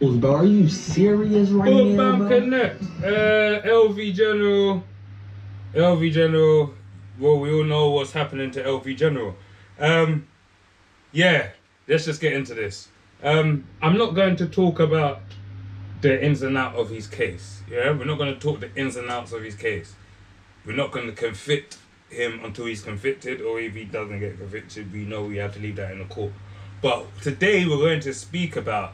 Bro, are you serious right now, Bam bro? Connect. LV General. LV General. Well, we all know what's happening to LV General. Um, yeah, let's just get into this. I'm not going to talk about the ins and outs of his case. Yeah, we're not going to talk the ins and outs of his case. We're not going to convict him until he's convicted, or if he doesn't get convicted, we know we have to leave that in the court. But today we're going to speak about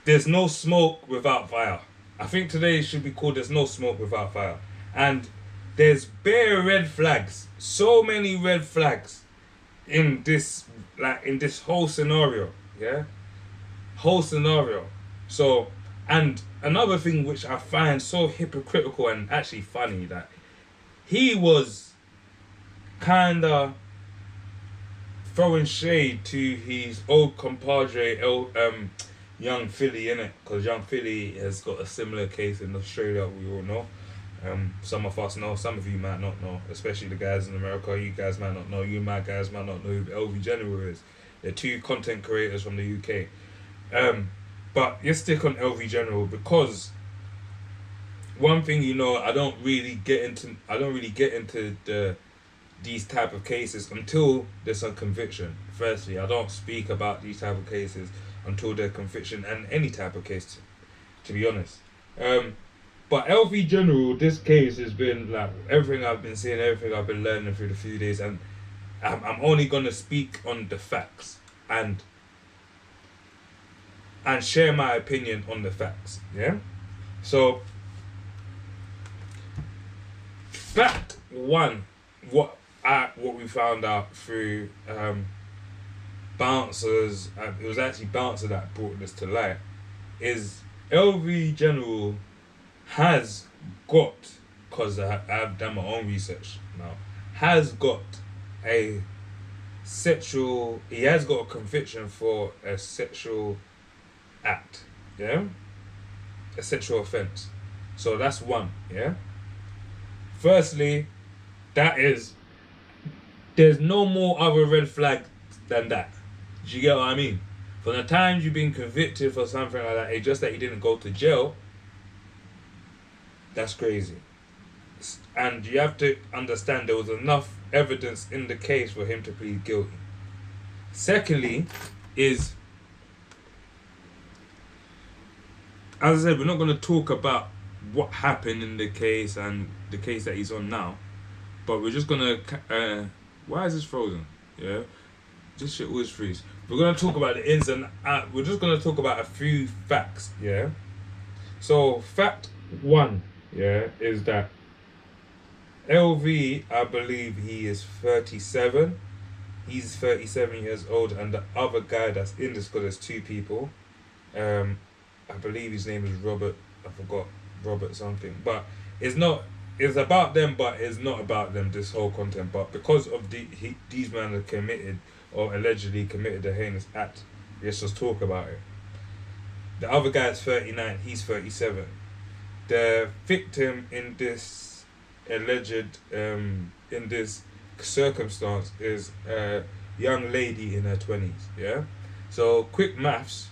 there's no smoke without fire. I think today should be called there's no smoke without fire. And there's bare red flags. So many red flags in this in this whole scenario. Yeah? Whole scenario. So and another thing which I find so hypocritical and actually funny that he was kinda throwing shade to his old compadre, young Philly, innit? Because young Philly has got a similar case in Australia, we all know. Some of us know, some of you might not know, especially the guys in America. You guys might not know, you my guys might not know who LV General is. They're two content creators from the UK. But let's stick on LV General because one thing I don't really get into these type of cases until there's a conviction. Firstly, I don't speak about these type of cases until there's conviction and any type of case, to be honest. But LV General, this case has been like everything I've been seeing, everything I've been learning through the few days, and I'm only gonna speak on the facts and share my opinion on the facts. Yeah. So, fact one, what we found out through bouncers, it was actually bouncer that brought this to light, is LV General has got, because I've done my own research now, has got a he has got a conviction for a sexual act, yeah, a sexual offence. So that's one, yeah. Firstly, that is, there's no more other red flag than that. Do you get what I mean? From the times you've been convicted for something like that, it's just that you didn't go to jail. That's crazy. And you have to understand there was enough evidence in the case for him to plead guilty. Secondly, is, as I said, we're not going to talk about what happened in the case and the case that he's on now, but we're just going to. Why is this frozen? Yeah, this shit always freeze. We're going to talk about the ins and outs. We're just going to talk about a few facts. Yeah. So fact one, yeah, is that LV, I believe he is 37. He's 37 years old, and the other guy that's in this, because there's two people. I believe his name is Robert. I forgot Robert something, but it's not. It's about them, but it's not about them. This whole content, but because of these men have committed or allegedly committed a heinous act, let's just talk about it. The other guy is 39. He's 37. The victim in this alleged in this circumstance is a young lady in her 20s. Yeah. So quick maths.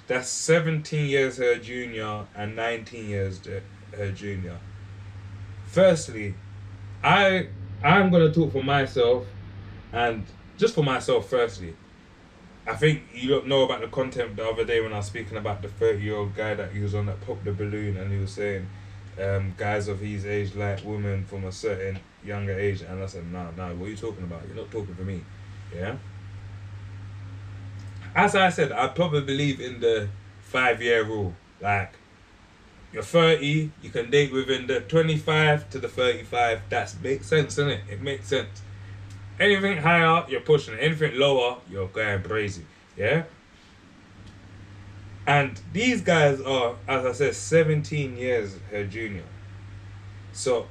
That's 17 years her junior and 19 years her junior. Firstly, I'm gonna talk for myself, and just for myself. Firstly, I think you don't know about the content the other day when I was speaking about the 30-year-old guy that he was on that popped the balloon, and he was saying guys of his age like women from a certain younger age, and I said, nah, what are you talking about? You're not talking for me. Yeah. As I said, I probably believe in the 5-year rule. Like, you're 30, you can date within the 25 to the 35. That makes sense, innit? It makes sense. Anything higher, you're pushing it. Anything lower, you're going crazy. Yeah? And these guys are, as I said, 17 years her junior. So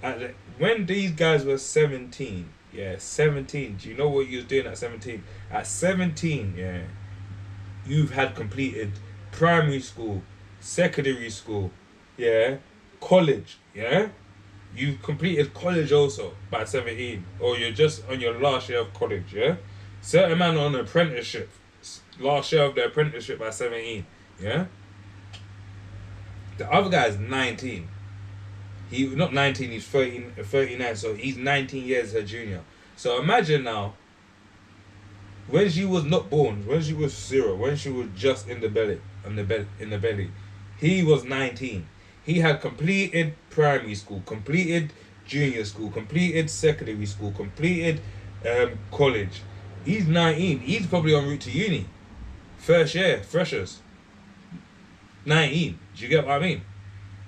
when these guys were 17, yeah, 17, do you know what you was doing at 17? At 17, yeah, you've had completed primary school, secondary school, yeah, college, yeah. You've completed college also by 17, or you're just on your last year of college, yeah. Certain man on an apprenticeship, last year of their apprenticeship at 17. Yeah? The other guy is 19. He not 19, he's 39, so he's 19 years her junior. So imagine now, when she was not born, when she was 0, when she was just in the belly, he was 19. He had completed primary school, completed junior school, completed secondary school, completed college. He's 19. He's probably en route to uni. First year, freshers. 19. Do you get what I mean?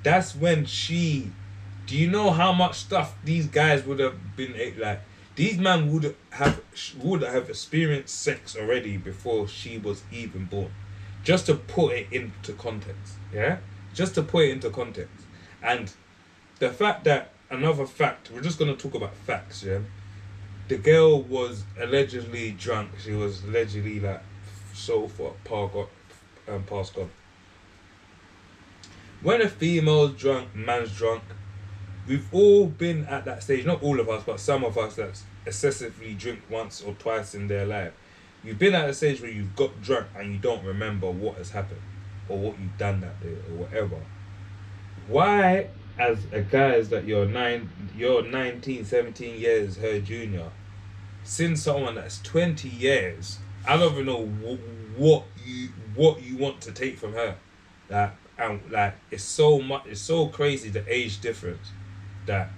That's when she... Do you know how much stuff these guys would have been like? These men would have experienced sex already before she was even born. Just to put it into context. Yeah? Just to put it into context. And the fact that, another fact, we're just going to talk about facts, yeah? The girl was allegedly drunk. She was allegedly like so far past gone. When a female's drunk, man's drunk, we've all been at that stage. Not all of us, but some of us that excessively drink once or twice in their life. You've been at a stage where you've got drunk and you don't remember what has happened or what you've done that day or whatever. Why, as a guy that you're 19, 17 years her junior, since someone that's 20 years, I don't even know what you want to take from her. It's so crazy, the age difference, that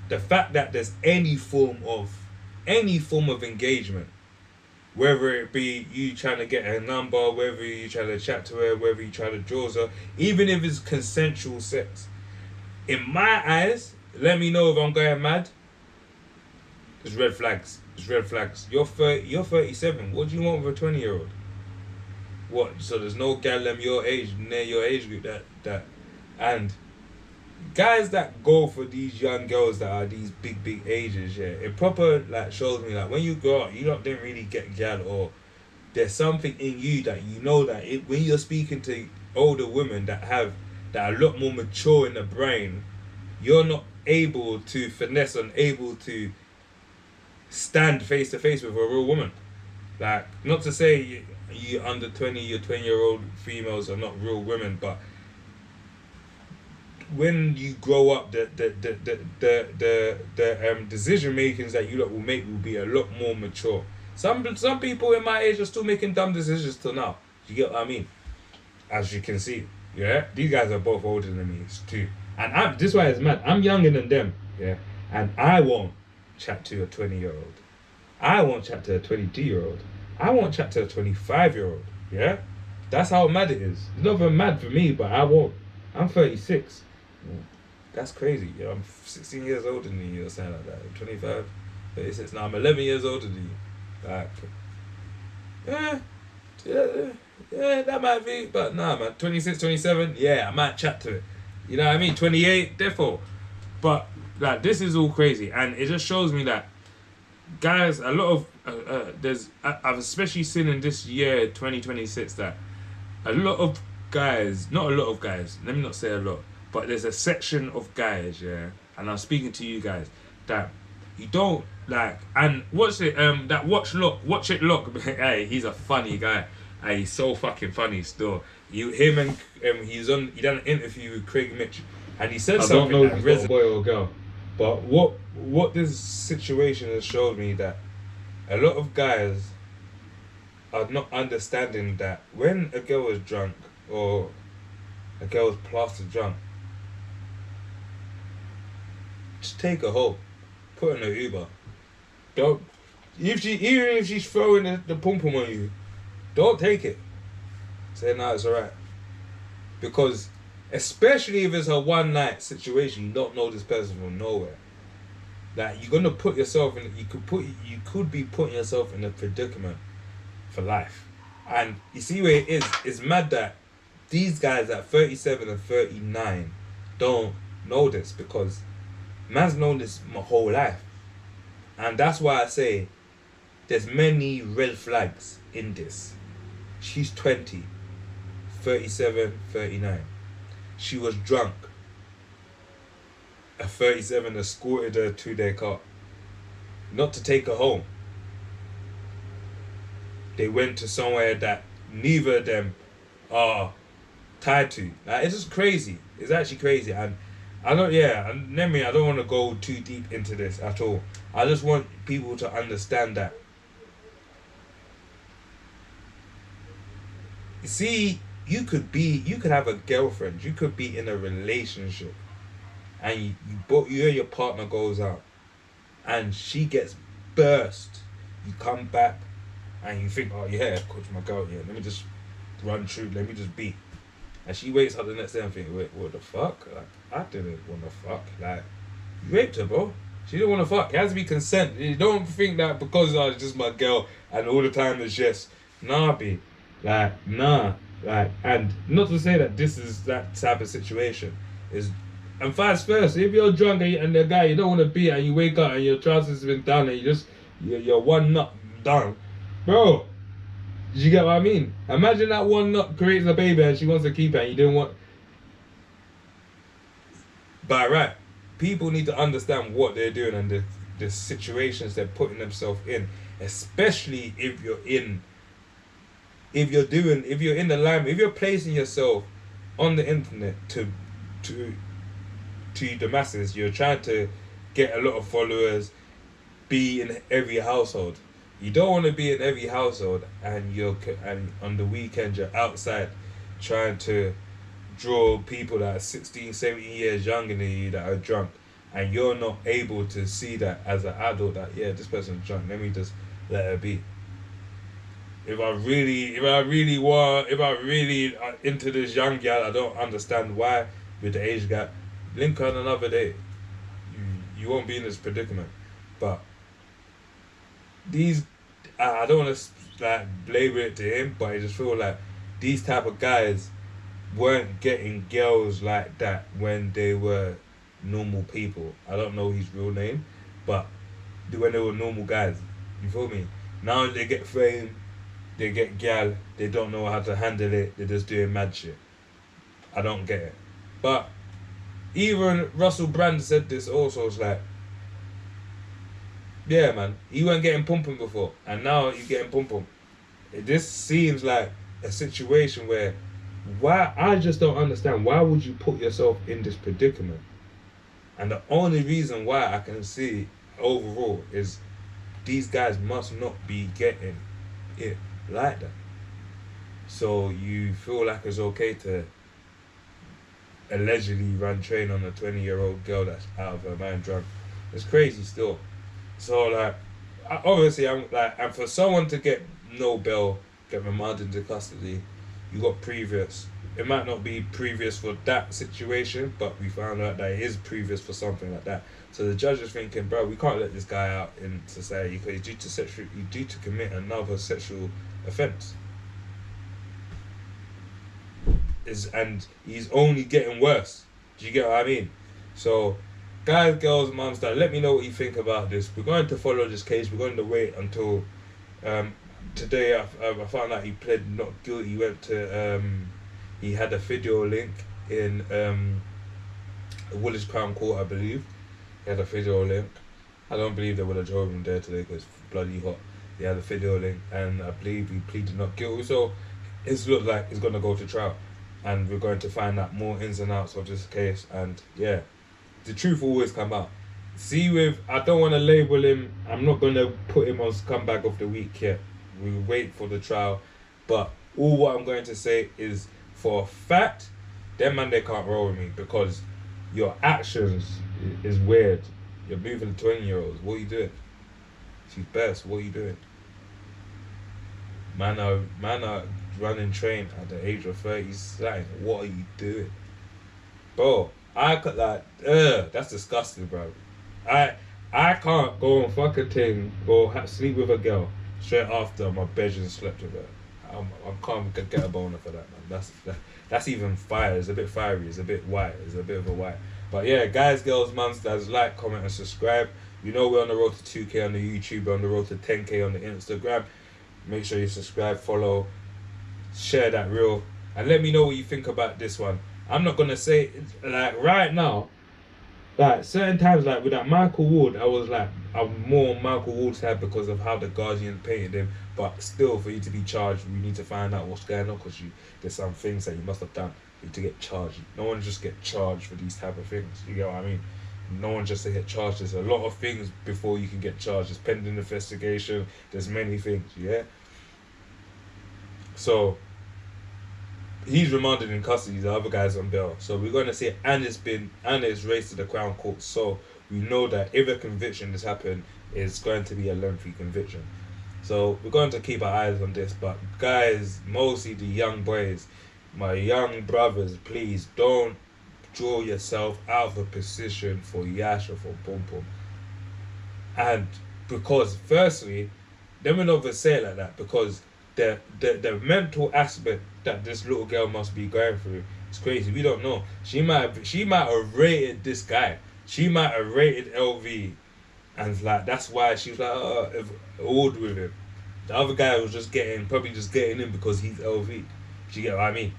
the fact that there's any form of engagement, whether it be you trying to get her number, whether you trying to chat to her, whether you try to draw her, even if it's consensual sex, in my eyes, let me know if I'm going mad. It's red flags. It's red flags. You're 37. What do you want with a 20-year-old? What? So there's no gal your age, near your age group that and guys that go for these young girls that are these big ages, yeah, it proper like shows me like when you grow up, you didn't really get gal, or there's something in you that you know that when you're speaking to older women that are a lot more mature in the brain, you're not able to finesse and able to stand face to face with a real woman. Like, not to say you under 20, your 20-year-old females are not real women, but when you grow up, the decision makings that you lot will make will be a lot more mature. Some people in my age are still making dumb decisions till now. You get what I mean? As you can see, yeah, these guys are both older than me too, and this is why it's mad. I'm younger than them, yeah, and I won't chat to a 20-year-old. I won't chat to a 22-year-old. I won't chat to a 25-year-old. Yeah, that's how mad it is. It's not even mad for me, but I won't. I'm 36. That's crazy. Yeah, I'm 16 years older than you or something like that. I'm 25, 36. Now I'm 11 years older than you. Like, yeah, that might be, but nah, man. 26, 27, yeah, I might chat to it. You know what I mean? 28, therefore. But like, this is all crazy, and it just shows me that guys, a lot of I've especially seen in this year 2026 that a lot of guys, not a lot of guys, let me not say a lot, but there's a section of guys, yeah, and I'm speaking to you guys, that you don't like, and watch it, that watch it look. Hey, he's a funny guy. Hey, he's so fucking funny still. He done an interview with Craig Mitch, and he said something. I don't know if it's a boy or a girl, but what this situation has showed me, that a lot of guys are not understanding that when a girl is drunk or a girl is plastered drunk, just take her home, put her in an Uber. Don't, even if she's throwing the pom pom on you, don't take it. Say no, it's alright. Because especially if it's a one night situation, you don't know this person from nowhere. Like, you're gonna put yourself in. You could be putting yourself in a predicament for life. And you see where it is. It's mad that these guys at 37 and 39 don't know this, because man's known this my whole life. And that's why I say there's many red flags in this. She's 20, 37, 39. She was drunk. A 37 escorted her to their car, not to take her home. they went to somewhere that neither of them are tied to. Like, it's just crazy. It's actually crazy. And I don't, yeah, and let me, I don't want to go too deep into this at all. I just want people to understand that. See, you could have a girlfriend, you could be in a relationship, and you and your partner goes out, and she gets burst. You come back, and you think, oh yeah, coach, my girl, yeah, let me just run through, let me just be. And she wakes up the next day and thinks, wait, what the fuck? Like, I didn't want to fuck. Like, you raped her, bro. She didn't want to fuck. It has to be consent. You don't think that because it's just my girl and all the time it's just, nah, B. Like, nah. Like, and not to say that this is that type of situation. And vice versa. If you're drunk and the guy you don't want to be and you wake up and your trousers have been down and you're one nut down, bro. You get what I mean? Imagine that one nut creates a baby and she wants to keep it and you didn't want. But right, people need to understand what they're doing and the situations they're putting themselves in, especially if you're in the line, if you're placing yourself on the internet to the masses, you're trying to get a lot of followers, be in every household. You don't want to be in every household and on the weekend you're outside trying to draw people that are 16, 17 years younger than you that are drunk, and you're not able to see that as an adult that, yeah, this person's drunk, let me just let her be. If I really into this young girl, I don't understand why with the age gap, link her on another day. You won't be in this predicament. But I don't want to like blame it to him, but I just feel like these type of guys weren't getting girls like that when they were normal people. I don't know his real name, but when they were normal guys, you feel me? Now they get fame, they get gal, they don't know how to handle it, they're just doing mad shit. I don't get it. But even Russell Brand said this also, it's like, yeah, man, he weren't getting pum-pum before, and now he's getting pum-pum. This seems like a situation where, why, I just don't understand, why would you put yourself in this predicament? And the only reason why I can see overall is these guys must not be getting it like that. So you feel like it's okay to allegedly run train on a 20-year-old girl that's out of her mind drunk. It's crazy still. So like, obviously I'm like, and for someone to get no bail, get remanded into custody, you got previous. It might not be previous for that situation, but we found out that it is previous for something like that. So the judge is thinking, bro, we can't let this guy out in society because he's due to commit another sexual offence. And he's only getting worse. Do you get what I mean? So, guys, girls, mums, dad, let me know what you think about this. We're going to follow this case. We're going to wait until today. I found out he pled not guilty. He went to he had a video link in the Woolwich Crown Court, I believe. He had a video link. I don't believe they would have drove him there today because it's bloody hot. He had a video link, and I believe he pleaded not guilty. So it looks like he's going to go to trial, and we're going to find out more ins and outs of this case. And yeah, the truth will always come out. See, I don't want to label him. I'm not going to put him on comeback of the week yet. We wait for the trial. But all what I'm going to say is, for a fact, them man, they can't roll with me because your actions is weird. You're moving 20-year-olds. What are you doing? She's best. What are you doing? Man are running train at the age of 30. What are you doing? Bro, I could that's disgusting, bro. I can't go and fuck a thing or sleep with a girl straight after my bedroom slept with her. I can't get a boner for that, man. That's even fire. It's a bit fiery. It's a bit white. It's a bit of a white. But yeah, guys, girls, mums, dads, like, comment, and subscribe. You know we're on the road to 2K on the YouTube. We're on the road to 10K on the Instagram. Make sure you subscribe, follow, share that reel, and let me know what you think about this one. I'm not gonna say like right now. Like certain times, like with that Michael Ward, I was like, I'm more Michael Ward side because of how the Guardian painted him. But still, for you to be charged, we need to find out what's going on, because there's some things that you must have done for you to get charged. No one just get charged for these type of things. You get what I mean? No one just to get charged. There's a lot of things before you can get charged. There's pending investigation. There's many things. Yeah. So he's remanded in custody. The other guy's on bail. So we're going to say Anna is raised to the Crown Court. So we know that if a conviction has happened, it's going to be a lengthy conviction. So we're going to keep our eyes on this. But guys, mostly the young boys, my young brothers, please don't draw yourself out of a position for Yash or for Pum Pum. And because firstly, let me not say it like that, because the mental aspect that this little girl must be going through is crazy. We don't know. She might have rated this guy. She might have rated LV, and like that's why she was like old with him. The other guy was probably just getting in because he's LV. Do you get what I mean?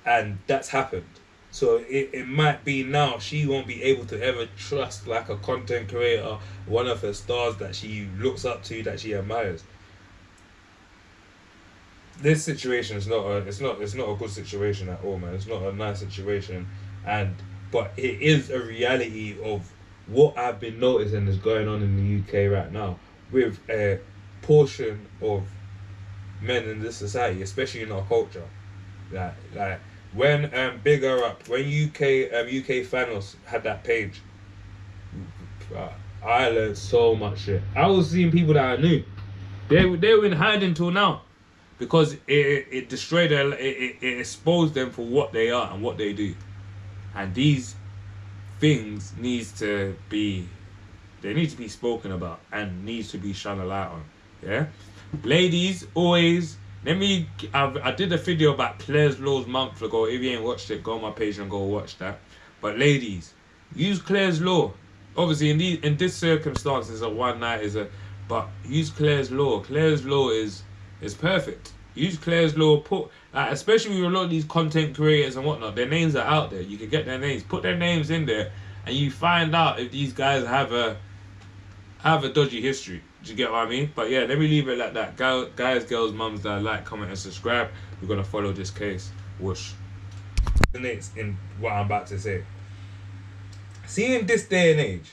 And that's happened. So it might be now she won't be able to ever trust like a content creator, one of her stars that she looks up to, that she admires. This situation is not a good situation at all, man. It's not a nice situation, but it is a reality of what I've been noticing is going on in the UK right now with a portion of men in this society, especially in our culture. Like when Bigger Up, when UK Thanos had that page, I learned so much shit. I was seeing people that I knew. They were in hiding till now. Because it destroyed them, it exposed them for what they are and what they do. And these things need to be spoken about and needs to be shone a light on. Yeah? Ladies, always, I did a video about Claire's Law's month ago. If you ain't watched it, go on my page and go watch that. But ladies, use Claire's Law. Obviously, in this circumstance, but use Claire's Law. Claire's Law is perfect. Use Claire's Law. Especially with a lot of these content creators and whatnot, their names are out there. You can get their names, put their names in there, and you find out if these guys have a dodgy history. Do you get what I mean? But yeah, let me leave it like that. Guys, girls, mums that like, comment, and subscribe. We're gonna follow this case. Whoosh. In what I'm about to say. See, in this day and age,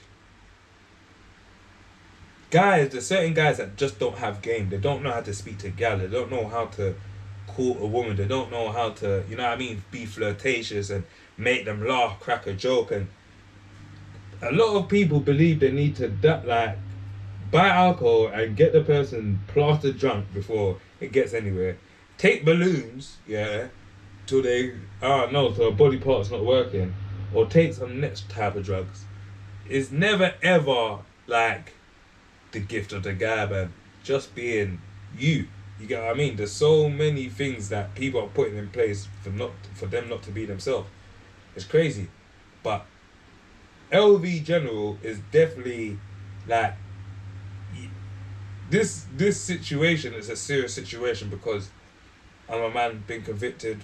there's certain guys that just don't have game. They don't know how to speak to gal. They don't know how to court a woman. They don't know how to, you know what I mean, be flirtatious and make them laugh, crack a joke. And a lot of people believe they need to buy alcohol and get the person plastered drunk before it gets anywhere. Take balloons, yeah, till till a body part's not working, or take some next type of drugs. It's never ever like the gift of the guy, man. Just being you. You get what I mean? There's so many things that people are putting in place for them not to be themselves. It's crazy. But LV General is definitely like this situation is a serious situation, because I'm a man being convicted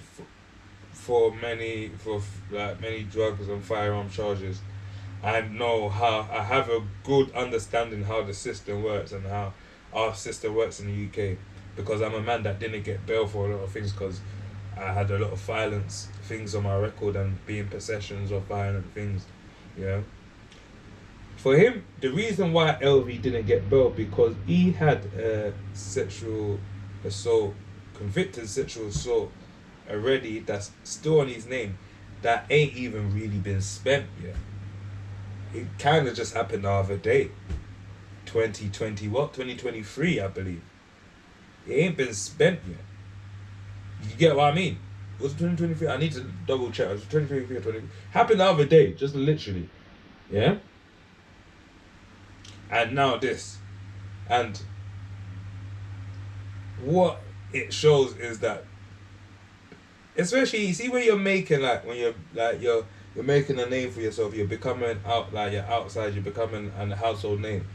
for many drugs and firearm charges. I have a good understanding how the system works and how our system works in the UK, because I'm a man that didn't get bail for a lot of things because I had a lot of violence things on my record and being possessions of violent things, you know. For him, the reason why LV didn't get bail, because he had a convicted sexual assault already that's still on his name, that ain't even really been spent yet. It kind of just happened the other day. 2023, I believe. It ain't been spent yet. You get what I mean? Was it 2023? I need to double check. It was 2023 or 20. Happened the other day, just literally. Yeah? And now this. And what it shows is that, especially, you see when you're making you're making a name for yourself, you're becoming you're outside, you're becoming a household name.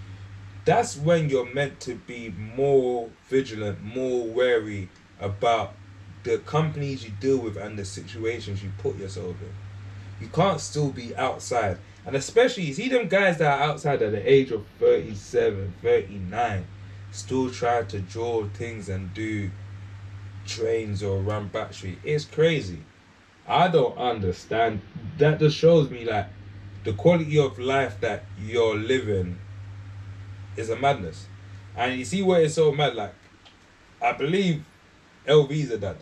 That's when you're meant to be more vigilant, more wary about the companies you deal with and the situations you put yourself in. You can't still be outside And especially, you see them guys that are outside at the age of 37, 39, still trying to draw things and do trains or run battery. It's crazy. I don't understand. That just shows me like the quality of life that you're living is a madness. And you see where it's so mad, like I believe LV's a dad.